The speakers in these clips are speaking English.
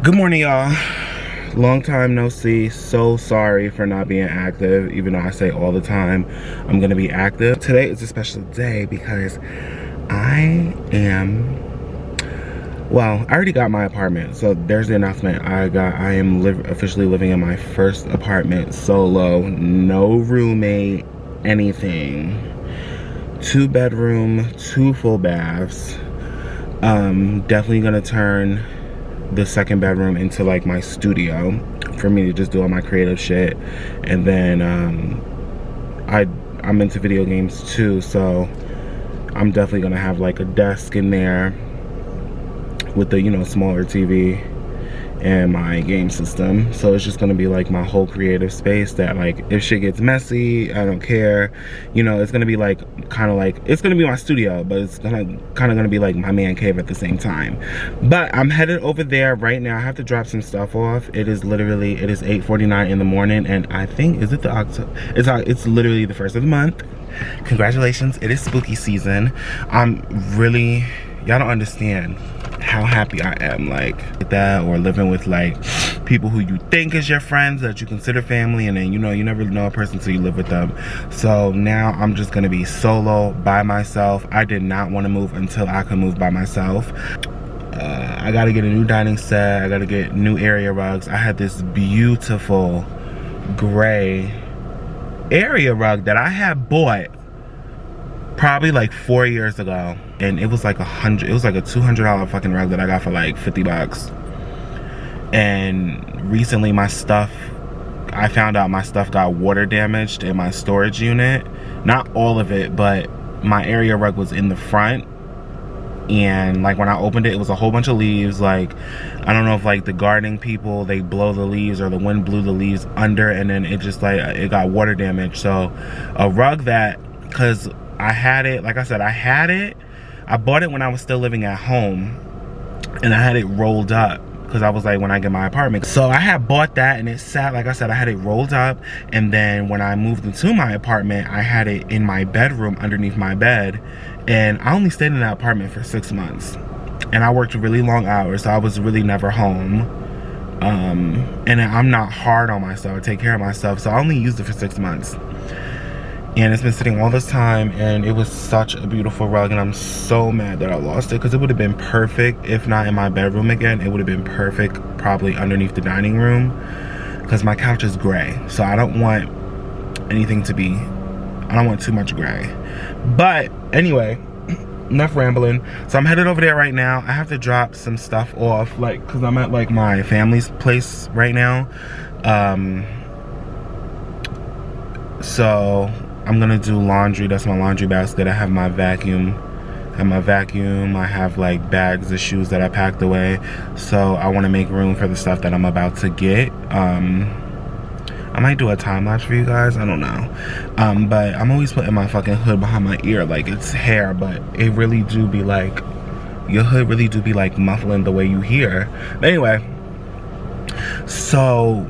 Good morning, y'all. Long time no see. So sorry for not being active, even though I say all the time I'm gonna be active. Today is a special day because I already got my apartment. So there's the announcement. I am officially living in my first apartment, solo, no roommate, anything. 2-bedroom, 2 full baths. Definitely gonna turn the second bedroom into like my studio for me to just do all my creative shit. And then I'm into video games too, so I'm definitely gonna have like a desk in there with the, you know, smaller TV and my game system. So it's just gonna be like my whole creative space that, like, if shit gets messy, I don't care. You know, it's gonna be like it's gonna be my studio, but it's gonna be like my man cave at the same time. But I'm headed over there right now. I have to drop some stuff off. It is 8:49 in the morning, and I think, is it the October? It's literally the 1st of the month. Congratulations, it is spooky season. I'm really, y'all don't understand how happy I am, like that, or living with like people who you think is your friends that you consider family, and then, you know, you never know a person until you live with them. So now I'm just gonna be solo by myself. I did not want to move until I could move by myself. I gotta get a new dining set. I gotta get new area rugs. I had this beautiful gray area rug that I had bought probably like 4 years ago, and it was like a $200 fucking rug that I got for like 50 bucks. And recently I found out my stuff got water damaged in my storage unit. Not all of it, but my area rug was in the front, and like when I opened it, it was a whole bunch of leaves. Like, I don't know if like the gardening people, they blow the leaves, or the wind blew the leaves under, and then it just like, it got water damage. So a rug that, because I had it, like I said, I bought it when I was still living at home, and I had it rolled up because I was like, when I get my apartment. So I had bought that, and it sat, like I said, I had it rolled up. And then when I moved into my apartment, I had it in my bedroom underneath my bed. And I only stayed in that apartment for 6 months, and I worked really long hours, so I was really never home. And I'm not hard on myself, I take care of myself, so I only used it for 6 months. And it's been sitting all this time, and it was such a beautiful rug, and I'm so mad that I lost it, because it would have been perfect, if not in my bedroom again, it would have been perfect probably underneath the dining room, because my couch is gray, so I don't want too much gray. But anyway, enough rambling. So I'm headed over there right now. I have to drop some stuff off, like, because I'm at like my family's place right now. So I'm gonna do laundry. That's my laundry basket. I have my vacuum. I have like bags of shoes that I packed away. So I want to make room for the stuff that I'm about to get. I might do a time lapse for you guys. I don't know. But I'm always putting my fucking hood behind my ear like it's hair, but it really do be like, your hood really do be like muffling the way you hear. But anyway, so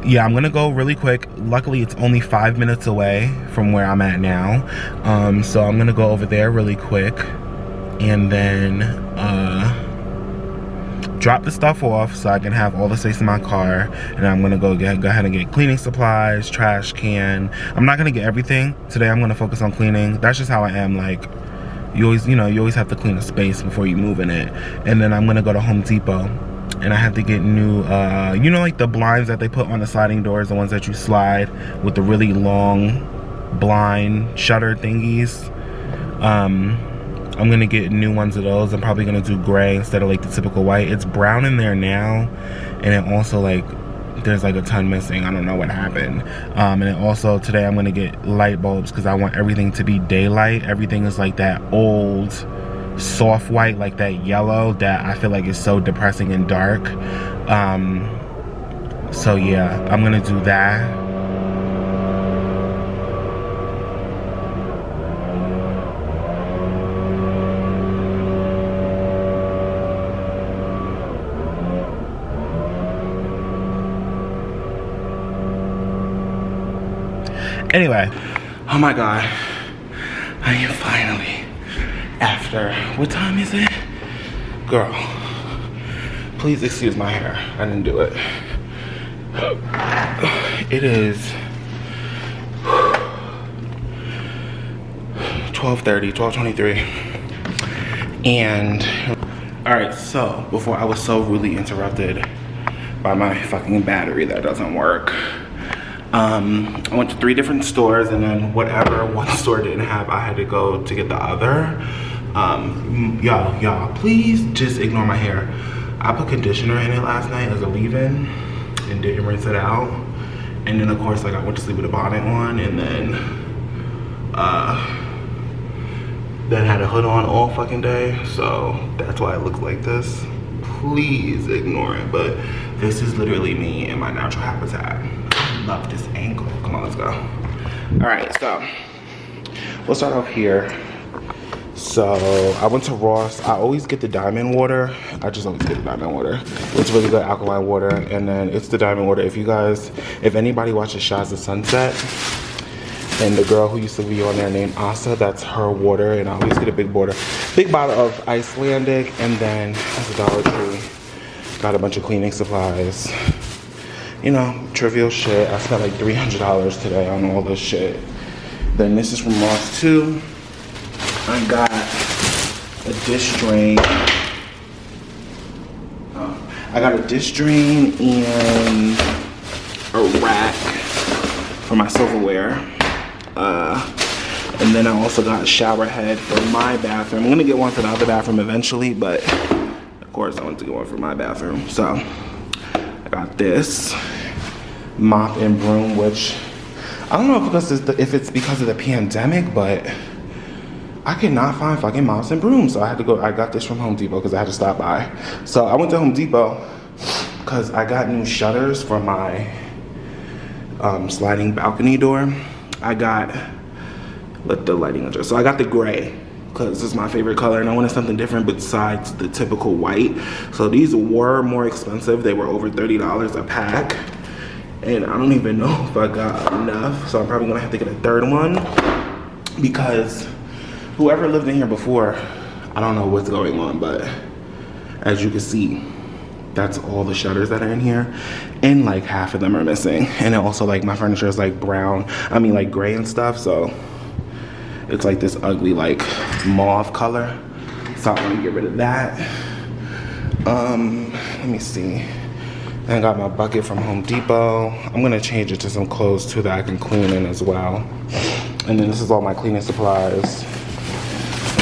yeah, I'm gonna go really quick. Luckily, it's only 5 minutes away from where I'm at now. So I'm gonna go over there really quick, and then drop the stuff off so I can have all the space in my car. And I'm gonna go ahead and get cleaning supplies, trash can. I'm not gonna get everything today. I'm gonna focus on cleaning. That's just how I am. Like, you always have to clean a space before you move in it. And then I'm gonna go to Home Depot, and I have to get new, you know, like the blinds that they put on the sliding doors, the ones that you slide with the really long blind shutter thingies. I'm gonna get new ones of those. I'm probably gonna do gray instead of like the typical white. It's brown in there now, and it also, like, there's like a ton missing. I don't know what happened. And then also today I'm gonna get light bulbs, because I want everything to be daylight. Everything is like that old soft white, like that yellow that I feel like is so depressing and dark. So yeah, I'm gonna do that. Anyway, oh my god, I am finally, after, what time is it? Girl, Please excuse my hair. I didn't do it. It is 12:30, 12:23. And alright, so before I was so rudely interrupted by my fucking battery that doesn't work. I went to 3 different stores, and then whatever one store didn't have, I had to go to get the other. Y'all, please just ignore my hair. I put conditioner in it last night as a leave-in and didn't rinse it out. And then of course, like, I went to sleep with a bonnet on, and then had a hood on all fucking day. So that's why it looks like this. Please ignore it, but this is literally me in my natural habitat. I love this angle. Come on, let's go. All right, so we'll start off here. So I went to Ross. I always get the diamond water. I just always get the diamond water. It's really good alkaline water, and then it's the diamond water. If anybody watches Shots of Sunset, and the girl who used to be on there named Asa, that's her water, and I always get a big bottle of Icelandic, and then at the Dollar Tree, got a bunch of cleaning supplies. You know, trivial shit. I spent like $300 today on all this shit. Then this is from Ross too. I got a dish drain. I got a dish drain and a rack for my silverware. And then I also got a shower head for my bathroom. I'm gonna get one for the other bathroom eventually, but of course I want to get one for my bathroom. So I got this mop and broom, which I don't know if it's because of the pandemic, but I could not find fucking mops and brooms. So I got this from Home Depot because I had to stop by. So I went to Home Depot because I got new shutters for my sliding balcony door. I got, let the lighting adjust. So I got the gray because this is my favorite color, and I wanted something different besides the typical white. So these were more expensive. They were over $30 a pack. And I don't even know if I got enough. So I'm probably gonna have to get a third one because whoever lived in here before, I don't know what's going on, but as you can see, that's all the shutters that are in here, and like half of them are missing. And then also like my furniture is like like gray and stuff, so it's like this ugly like mauve color. So I'm gonna get rid of that. Let me see. I got my bucket from Home Depot. I'm gonna change it to some clothes too that I can clean in as well. And then this is all my cleaning supplies.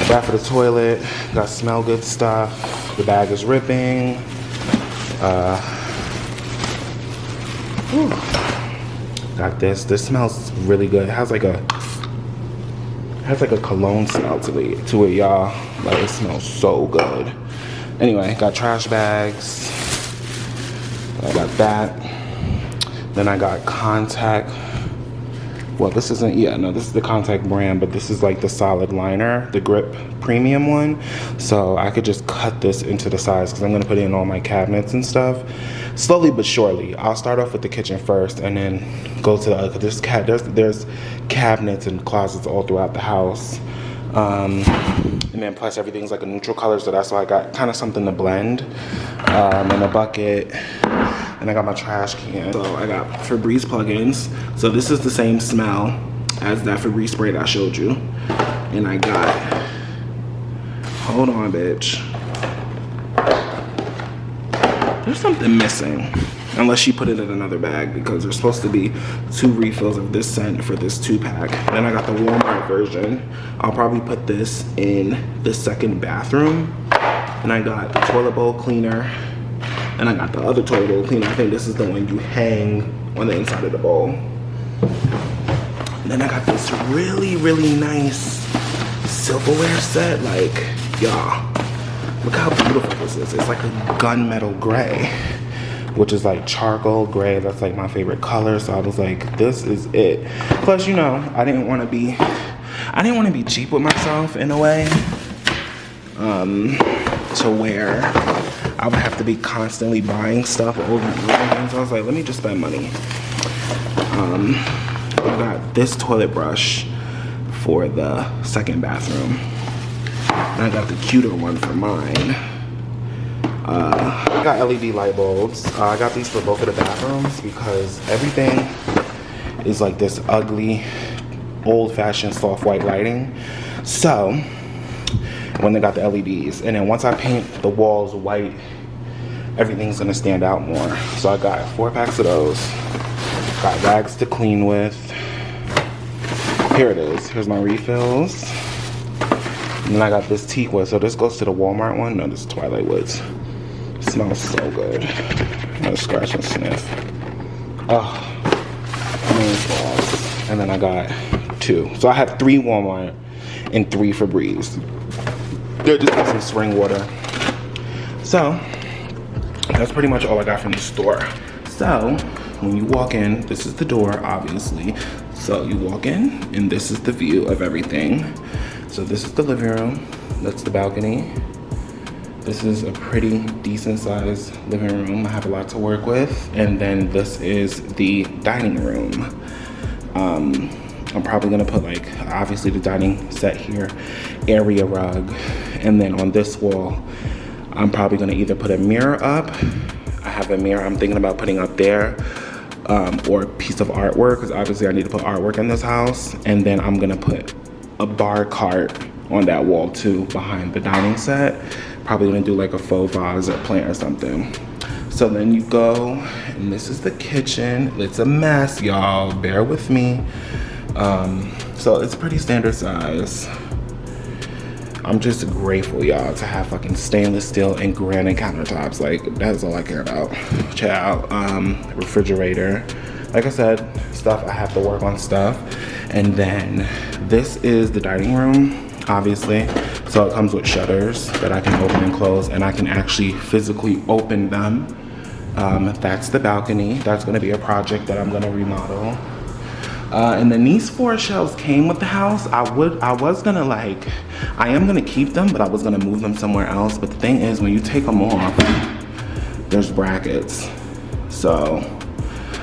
The bag for the toilet, got smell good stuff. The bag is ripping. Got this. This smells really good. It has like a cologne smell to it, y'all. Like, it smells so good. Anyway, got trash bags. I got that. Then I got contact. Well, this isn't, this is the contact brand, but this is like the solid liner, the grip premium one. So I could just cut this into the size because I'm gonna put it in all my cabinets and stuff. Slowly but surely. I'll start off with the kitchen first and then go to the other. There's cabinets and closets all throughout the house. And then plus everything's like a neutral color, so that's why I got kind of something to blend. And a bucket. And I got my trash can. So I got Febreze plugins. So this is the same smell as that Febreze spray that I showed you. And I got, hold on, bitch. There's something missing. Unless she put it in another bag, because there's supposed to be 2 refills of this scent for this 2-pack. Then I got the Walmart version. I'll probably put this in the second bathroom. And I got the toilet bowl cleaner. And I got the other toilet bowl cleaner. I think this is the one you hang on the inside of the bowl. And then I got this really, really nice silverware set. Like, y'all, look how beautiful this is. It's like a gunmetal gray, which is like charcoal gray. That's like my favorite color. So I was like, this is it. Plus, you know, I didn't want to be cheap with myself in a way. To where I would have to be constantly buying stuff over and over again. So I was like, let me just spend money. I got this toilet brush for the second bathroom. And I got the cuter one for mine. I got LED light bulbs. I got these for both of the bathrooms because everything is like this ugly, old-fashioned soft white lighting. So when they got the LEDs, and then once I paint the walls white, everything's gonna stand out more. So I got 4 packs of those. Got rags to clean with. Here it is. Here's my refills. And then I got this teak wood. So this goes to the Walmart one. No, this is Twilight Woods. It smells so good. I'm gonna scratch and sniff. Oh, and then I got 2. So I have 3 Walmart and 3 Febreze. They're just got some spring water. So that's pretty much all I got from the store. So when you walk in, this is the door, obviously. So you walk in, and this is the view of everything. So this is the living room. That's the balcony. This is a pretty decent sized living room. I have a lot to work with. And then this is the dining room. I'm probably gonna put like, obviously the dining set here, area rug. And then on this wall, I'm probably gonna either put a mirror up. I have a mirror I'm thinking about putting up there, or a piece of artwork, because obviously I need to put artwork in this house. And then I'm gonna put a bar cart on that wall too, behind the dining set. Probably gonna do like a faux vase or plant or something. So then you go, and this is the kitchen. It's a mess, y'all, bear with me. So it's pretty standard size. I'm just grateful, y'all, to have fucking stainless steel and granite countertops. Like, that's all I care about. Child. Refrigerator. Like I said, stuff, I have to work on stuff. And then this is the dining room, obviously. So it comes with shutters that I can open and close, and I can actually physically open them. That's the balcony. That's gonna be a project that I'm gonna remodel. And then these 4 shelves came with the house. I am gonna keep them, but I was gonna move them somewhere else. But the thing is, when you take them off, there's brackets. So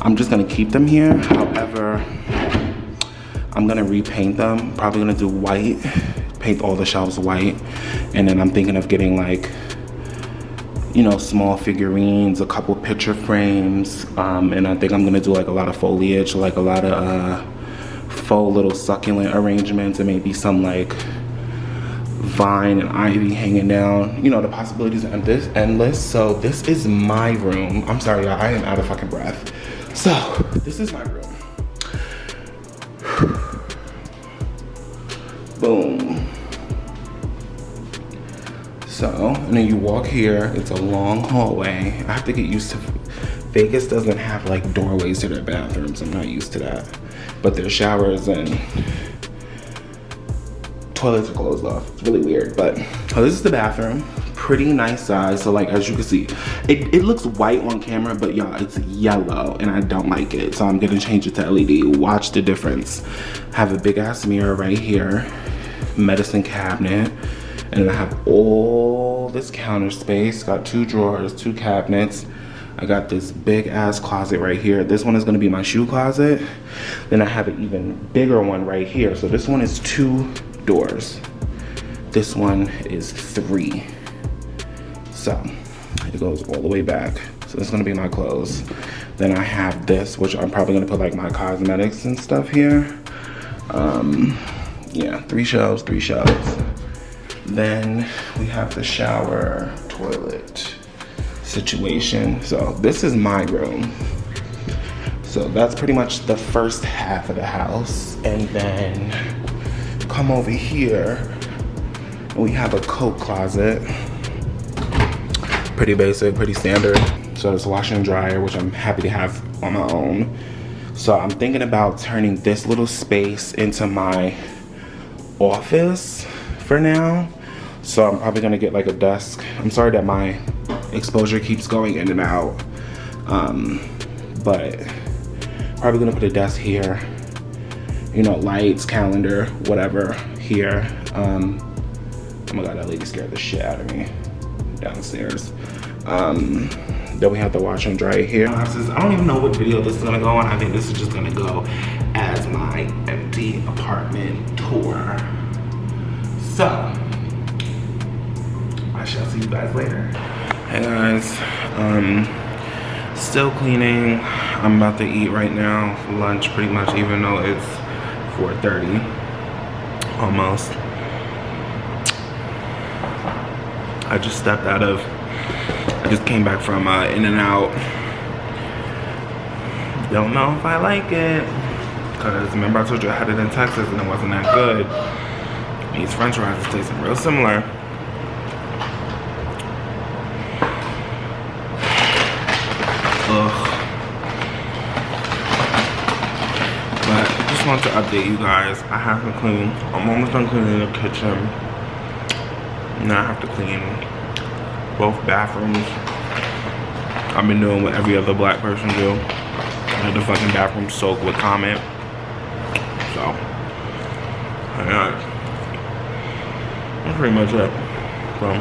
I'm just gonna keep them here. However, I'm gonna repaint them. Probably gonna do white, paint all the shelves white. And then I'm thinking of getting like, you know, small figurines, a couple picture frames, and I think I'm gonna do like a lot of foliage, like a lot of faux little succulent arrangements, and maybe some like vine and ivy hanging down. You know, the possibilities are endless. So this is my room. I'm sorry, y'all, I am out of fucking breath. So this is my room. Boom. So, and then you walk here, it's a long hallway. I have to get used to, Vegas doesn't have like doorways to their bathrooms. I'm not used to that. But their showers and toilets are closed off. It's really weird, but oh, this is the bathroom. Pretty nice size. So like, as you can see, it looks white on camera, but y'all, it's yellow and I don't like it. So I'm gonna change it to LED. Watch the difference. Have a big ass mirror right here, medicine cabinet. And then I have all this counter space. Got 2 drawers, 2 cabinets. I got this big ass closet right here. This one is gonna be my shoe closet. Then I have an even bigger one right here. So this one is 2 doors. This one is 3. So it goes all the way back. So this is gonna be my clothes. Then I have this, which I'm probably gonna put like my cosmetics and stuff here. Yeah, 3 shelves, 3 shelves. Then we have the shower, toilet situation. So this is my room. So that's pretty much the first half of the house. And then come over here, and we have a coat closet. Pretty basic, pretty standard. So it's washer and dryer, which I'm happy to have on my own. So I'm thinking about turning this little space into my office for now. So I'm probably gonna get like a desk. I'm sorry that my exposure keeps going in and out. But probably gonna put a desk here. You know, lights, calendar, whatever here. Oh my God, that lady scared the shit out of me downstairs. Then we have the washer and dryer here. I don't even know what video this is gonna go on. I think this is just gonna go as my empty apartment tour. So, I shall see you guys later. Hey guys, still cleaning. I'm about to eat right now, lunch pretty much, even though it's 4:30, almost. I just came back from In-N-Out. Don't know if I like it, because remember I told you I had it in Texas and it wasn't that good. These french fries are tasting real similar. Ugh. But I just want to update you guys. I have to clean. I'm almost done cleaning the kitchen. Now I have to clean both bathrooms. I've been doing what every other black person do. I had the fucking bathroom soaked with comment. So, yeah. That's pretty much it. So,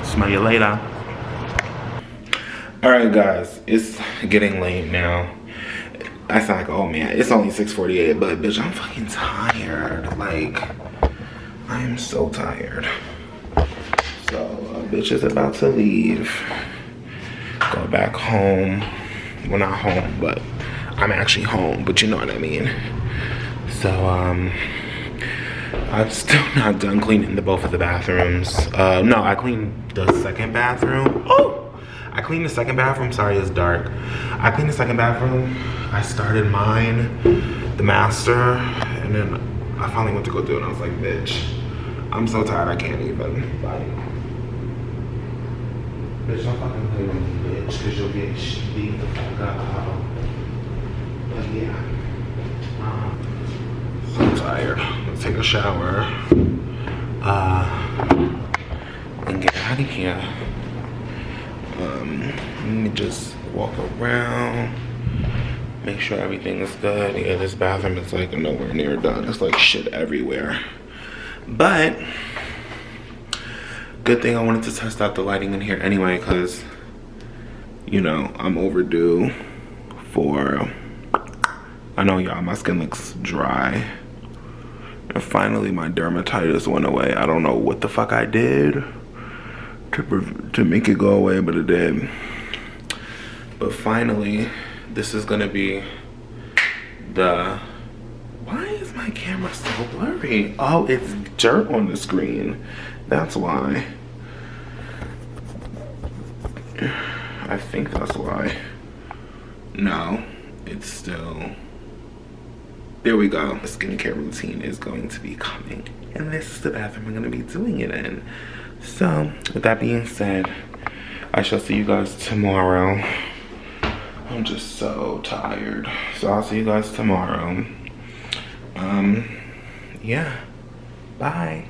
smell you later. Alright guys, it's getting late now. I sound like, oh man, it's only 6:48, but bitch, I'm fucking tired. Like, I am so tired. So, bitch is about to leave. Go back home. Well, not home, but I'm actually home, but you know what I mean. So, I'm still not done cleaning both of the bathrooms. No, I cleaned the second bathroom. Oh! I cleaned the second bathroom. Sorry, it's dark. I cleaned the second bathroom. I started mine, the master, and then I finally went to go do it. And I was like, bitch, I'm so tired I can't even. Like, bitch, don't fucking play with me, bitch, because you'll get beat the fuck up. But yeah, so tired. Let's take a shower and get out of here. Let me just walk around, make sure everything is good. Yeah, this bathroom is like nowhere near done. It's like shit everywhere. But good thing I wanted to test out the lighting in here anyway, because you know I'm overdue for, I know y'all, my skin looks dry. And finally my dermatitis went away. I don't know what the fuck I did to make it go away, but it did. But finally, this is gonna be the, why is my camera so blurry? Oh, it's dirt on the screen. That's why. I think that's why. No, it's still, there we go. The skincare routine is going to be coming, and this is the bathroom I'm gonna be doing it in. So, with that being said, I shall see you guys tomorrow. I'm just so tired. So I'll see you guys tomorrow. Yeah. Bye.